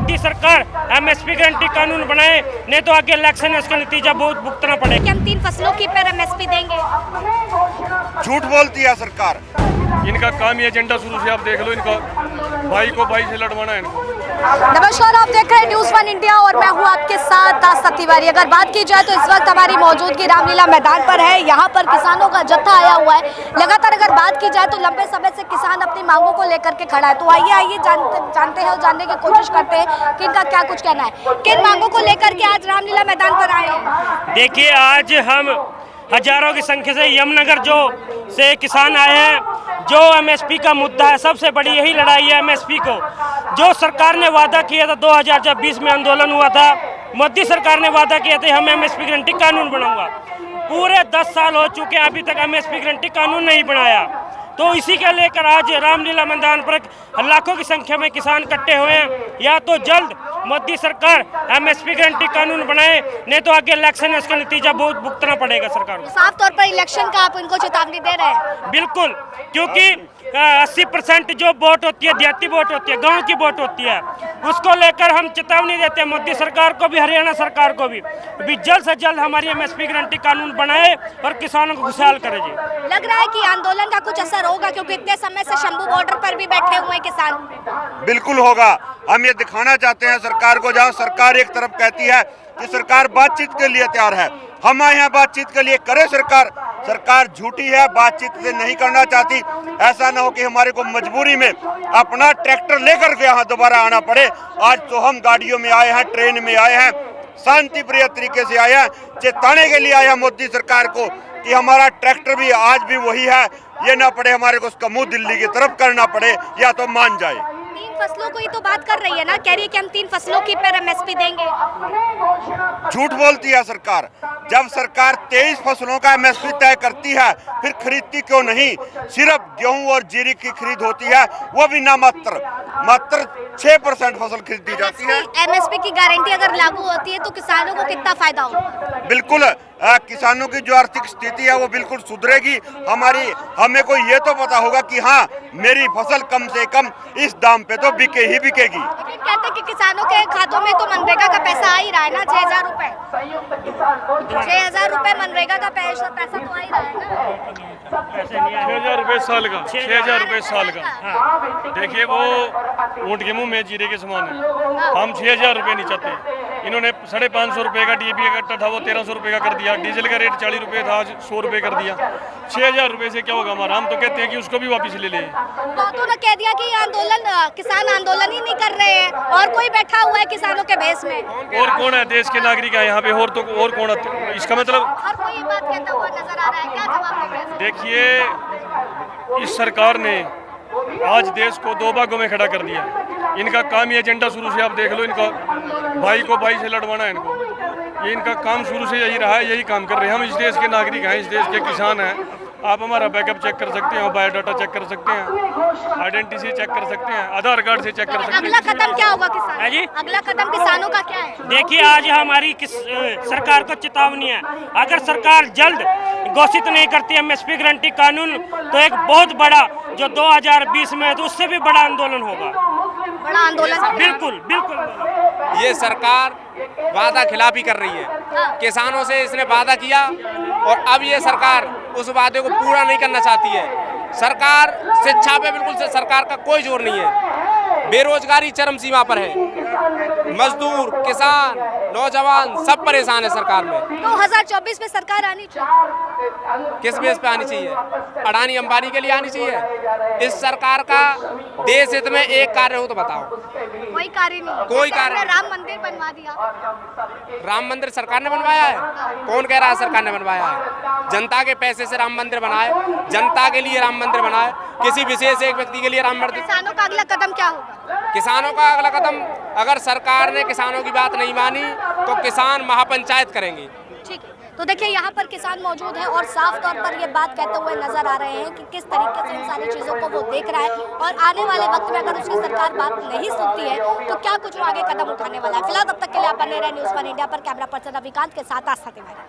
मोदी सरकार MSP guarantee कानून बनाए, नहीं तो आगे इलेक्शन है उसका नतीजा बहुत भुगतना पड़ेगा। कि हम 3 फसलों की पर एमएसपी देंगे। झूठ बोलती है सरकार। इनका काम ही एजेंडा शुरू से आप देख लो, इनका भाई को भाई से लड़वाना है इनको। नमस्कार, आप देख रहे हैं न्यूज़ 1 इंडिया और मैं हूं आपके साथ आस्था तिवारी। अगर बात की जाए तो इस वक्त हमारी मौजूदगी रामलीला मैदान पर है। यहाँ पर किसानों का जत्था आया हुआ है। लगातार अगर बात की जाए तो लंबे समय से किसान अपनी मांगों को लेकर के खड़ा है। तो आइए जानते हैं और जानने की कोशिश करते हैं कि इनका क्या कुछ कहना है। किन मांगों को लेकर के आज रामलीला मैदान पर आए हैं? देखिए, आज हम हजारों की संख्या से यमुनानगर से किसान आए हैं। जो एमएसपी का मुद्दा है, सबसे बड़ी यही लड़ाई है एमएसपी को। जो सरकार ने वादा किया था 2020 में आंदोलन हुआ था, मोदी सरकार ने वादा किया था हम एमएसपी गारंटी कानून बनाऊंगा। पूरे 10 साल हो चुके, अभी तक एमएसपी गारंटी कानून नहीं बनाया। तो इसी के लेकर आज रामलीला मैदान पर लाखों की संख्या में किसान इकट्ठे हुए हैं। या तो जल्द मोदी सरकार एमएसपी गारंटी कानून बनाए, नहीं तो आगे इलेक्शन है उसका नतीजा बहुत भुगतना पड़ेगा सरकार को। साफ तौर पर इलेक्शन का आप इनको चेतावनी दे रहे हैं? बिल्कुल, क्योंकि 80% जो वोट होती है, देहाती वोट होती है, गांव की वोट होती है, उसको लेकर हम चेतावनी देते हैं मोदी सरकार को भी, हरियाणा सरकार को भी जल्द से जल्द हमारी एमएसपी गारंटी कानून बनाए और किसानों को खुशहाल करे जी। लग रहा है कि आंदोलन का कुछ असर होगा, क्योंकि इतने समय से शंभू बॉर्डर पर भी बैठे हुए हैं किसान। बिल्कुल होगा। हम ये दिखाना चाहते हैं सरकार को, जहाँ सरकार एक तरफ कहती है कि सरकार बातचीत के लिए तैयार है, हम आए हैं बातचीत के लिए, करे सरकार। सरकार झूठी है, बातचीत से नहीं करना चाहती। ऐसा ना हो कि हमारे को मजबूरी में अपना ट्रैक्टर लेकर के यहाँ दोबारा आना पड़े। आज तो हम गाड़ियों में आए हैं, ट्रेन में आए हैं, शांति प्रिय तरीके से आए हैं, चेताने के लिए आए हैं मोदी सरकार को कि हमारा ट्रैक्टर भी आज भी वही है। ये ना पड़े हमारे को उसका मुंह दिल्ली की तरफ करना पड़े, या तो मान जाए। 3 फसलों को ही तो बात कर रही है ना, कह रही है कि हम 3 फसलों की पर एमएसपी देंगे। झूठ बोलती है सरकार। जब सरकार 23 फसलों का एमएसपी तय करती है, फिर खरीदती क्यों नहीं? सिर्फ गेहूं और जीरी की खरीद होती है, वो भी ना मात्र 6% फसल खरीदी जाती है। एमएसपी की गारंटी अगर लागू होती है तो किसानों को कितना फायदा होगा? बिल्कुल, किसानों की जो आर्थिक स्थिति है वो बिल्कुल सुधरेगी। हमें को ये तो पता होगा कि हाँ, मेरी फसल कम से कम इस दाम पे तो बिके ही बिकेगी। लेकिन कहते हैं कि किसानों के खातों में तो मनरेगा का पैसा आ ही रहा है ना, 6000 रुपए। 6000 रुपए मनरेगा का पैसा तो आ ही रहा है ना। 6000 रुपये साल का, 6000 रुपये साल का। देखिए, वो ऊँट के मुंह में जीरे के समान है। हम 6000 रुपये नहीं चाहते। इन्होंने 550 रुपये का डीएपी का कट्टा था, वो 1300 रुपये का कर दिया। डीजल का रेट 40 रुपये था, आज 100 रुपये कर दिया। 6000 रुपये से क्या होगा हमारा? हम तो कहते हैं कि उसको भी वापस ले लें। तो कह दिया कि किसान आंदोलन ही नहीं कर रहे हैं और कोई बैठा हुआ है किसानों के भेष में। और कौन है? देश के नागरिक है यहाँ पे, और तो और कौन है? इसका मतलब हर कोई ये बात कहता हुआ नजर आ रहा है। क्या जवाब देंगे? देखिए, इस सरकार ने आज देश को 2 भागों में खड़ा कर दिया। इनका काम ही एजेंडा शुरू से आप देख लो, इनका भाई को भाई से लड़वाना है इनको। ये इनका काम शुरू से यही रहा है, यही काम कर रहे हैं। हम इस देश के नागरिक हैं, इस देश के किसान हैं। आप हमारा बैकअप चेक कर सकते हैं, बायोडाटा चेक कर सकते हैं, आइडेंटिटी चेक कर सकते हैं, आधार कार्ड से चेक कर सकते हैं। अगला कदम क्या होगा किसान? है जी? अगला कदम किसानों का क्या है? देखिए, आज हमारी सरकार को चेतावनी है। अगर सरकार जल्द घोषित नहीं करती एमएसपी गारंटी कानून, तो एक बहुत बड़ा जो 2020 में है तो उससे भी बड़ा आंदोलन होगा। बड़ा आंदोलन? बिल्कुल बिल्कुल। ये सरकार वादा खिलाफी कर रही है। किसानों से इसने वादा किया और अब ये सरकार उस वादे को पूरा नहीं करना चाहती है। सरकार शिक्षा पे बिल्कुल से सरकार का कोई जोर नहीं है। बेरोजगारी चरम सीमा पर है। मजदूर, किसान, नौजवान सब परेशान है सरकार में। 2024 में सरकार आनी चाहिए। किस बेस पे आनी चाहिए? अडानी अंबानी के लिए आनी चाहिए? इस सरकार का देश हित में एक कार्य हो तो बताओ। कोई कार्य नहीं। कोई कार्य। राम मंदिर बनवा दिया। राम मंदिर सरकार ने बनवाया है? कौन कह रहा है सरकार ने बनवाया है? जनता के पैसे से राम मंदिर बनाए, जनता के लिए राम मंदिर बनाए, किसी विशेष एक व्यक्ति के लिए राम मंदिर। किसानों का अगला कदम क्या होगा? किसानों का अगला कदम, अगर सरकार ने किसानों की बात नहीं मानी तो किसान महापंचायत करेंगे। ठीक है, तो देखिए यहाँ पर किसान मौजूद है और साफ तौर पर ये बात कहते हुए नजर आ रहे हैं कि किस तरीके से इन सारी चीज़ों को वो देख रहा है और आने वाले वक्त में अगर उसकी सरकार बात नहीं सुनती है तो क्या कुछ वो आगे कदम उठाने वाला है। फिलहाल तब तक के लिए आप बने रहे न्यूज़ 1 इंडिया पर। कैमरा पर्सन रविकांत के साथ आस्था तिवारी।